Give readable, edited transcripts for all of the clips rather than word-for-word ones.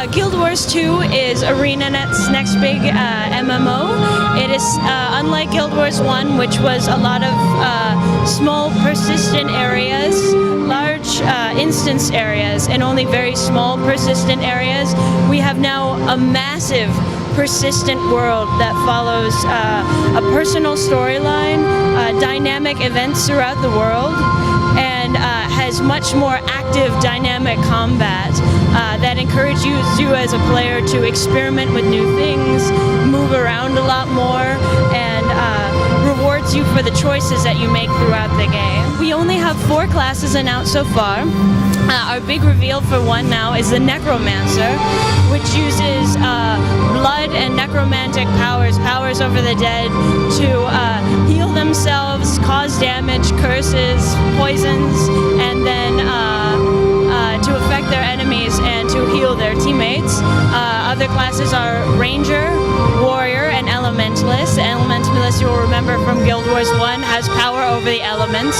Guild Wars 2 is ArenaNet's next big MMO. It is unlike Guild Wars 1, which was a lot of small persistent areas, large instance areas, and only very small persistent areas. We have now a massive persistent world that follows a personal storyline, dynamic events throughout the world, and has much more active dynamic combat that encourages you as a player to experiment with new things, move around a lot more, and rewards you for the choices that you make throughout the game. We only have 4 classes announced so far. Our big reveal for one now is the Necromancer, which uses blood and necromantic powers over the dead to heal themselves, cause damage, curses, poisons, and then to affect their enemies and to heal their teammates. Other classes are Ranger, Warrior, and Elementalist. Elementalist, you'll remember from Guild Wars 1, has power over the elements.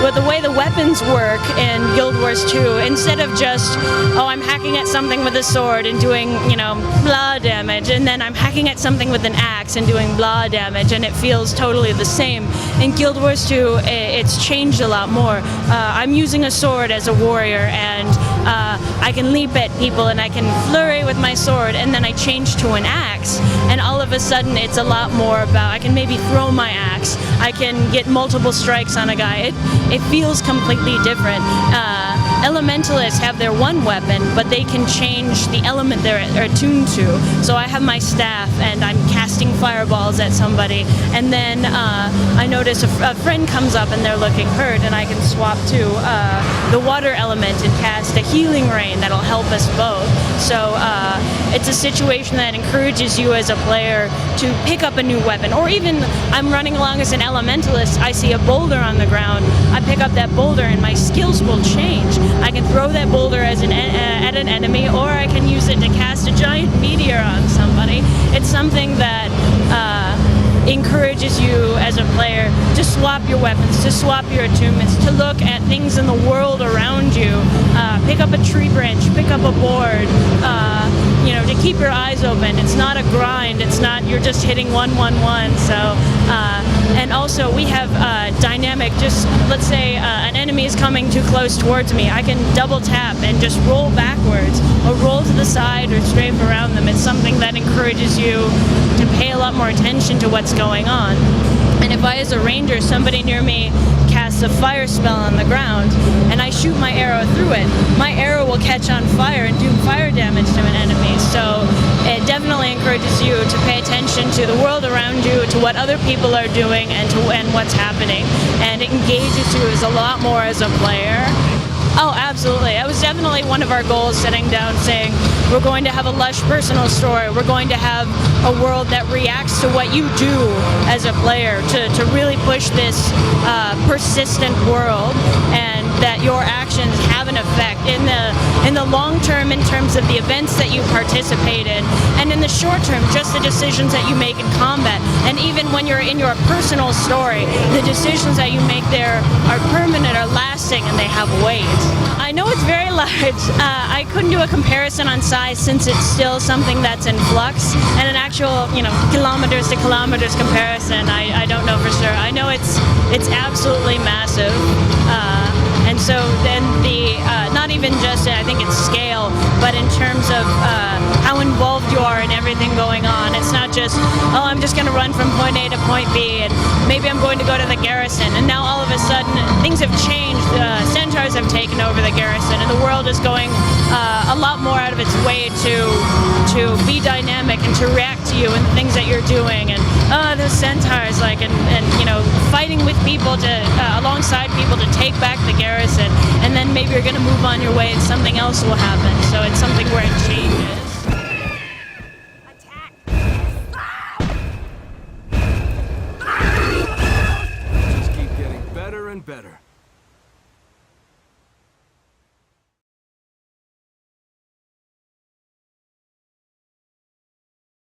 But the way the weapons work in Guild Wars 2, instead of just, oh, I'm hacking at something with a sword and doing, blah damage, and then I'm hacking at something with an axe and doing blah damage, and it feels totally the same. In Guild Wars 2, it's changed a lot more. I'm using a sword as a warrior, and I can leap at people, and I can flurry with my sword, and then I change to an axe, and all of a sudden it's a lot more about, I can maybe throw my axe, I can get multiple strikes on a guy. It feels completely different. Elementalists have their one weapon, but they can change the element they're attuned to. So I have my staff, and I'm casting fireballs at somebody, and then I notice a friend comes up and they're looking hurt, and I can swap to the water element and cast a healing rain that'll help us both. So it's a situation that encourages you as a player to pick up a new weapon, or even I'm running along as an elementalist, I see a boulder on the ground, I pick up that boulder and my skills will change. I can throw that boulder as at an enemy, or I can use it to cast a giant meteor on somebody. It's something that encourages you as a player to swap your weapons, to swap your attunements, to look at things in the world around you, pick up a tree branch, pick up a board, to keep your eyes open. It's not a grind, it's not you're just hitting 1-1-1. So and also we have dynamic, just let's say an enemy is coming too close towards me, I can double tap and just roll backwards or roll to the side or strafe around them. It's something that encourages you to pay a lot more attention to what's going on. And if I, as a ranger, somebody near me casts a fire spell on the ground and I shoot my arrow through it, my arrow will catch on fire and do fire damage to an enemy. So it definitely encourages you to pay attention to the world around you, to what other people are doing, and what's happening. And it engages you a lot more as a player. Oh, absolutely. That was definitely one of our goals, sitting down saying, we're going to have a lush personal story. We're going to have a world that reacts to what you do as a player, to really push this persistent world, and that your actions have an effect in the long term in terms of the events that you participate in, and in the short term, just the decisions that you make in combat. And even when you're in your personal story, the decisions that you make there are permanent, are lasting, and they have weight. I know it's very large. I couldn't do a comparison on size since it's still something that's in flux, and an actual, kilometers to kilometers comparison, I don't know for sure. I know it's absolutely massive. And so then not even just, I think it's scale, but in terms of how involved you are in everything going on. It's not just, oh, I'm just going to run from point A to point B, and maybe I'm going to go to the garrison, and now all of a sudden things have changed. Centaurs have taken over the garrison, and the world is going a lot more out of its way to be dynamic and to react to you and the things that you're doing. And those centaurs, and fighting with people alongside people to take back the garrison, and then maybe you're going to move on your way and something else will happen. So it's something where it changes.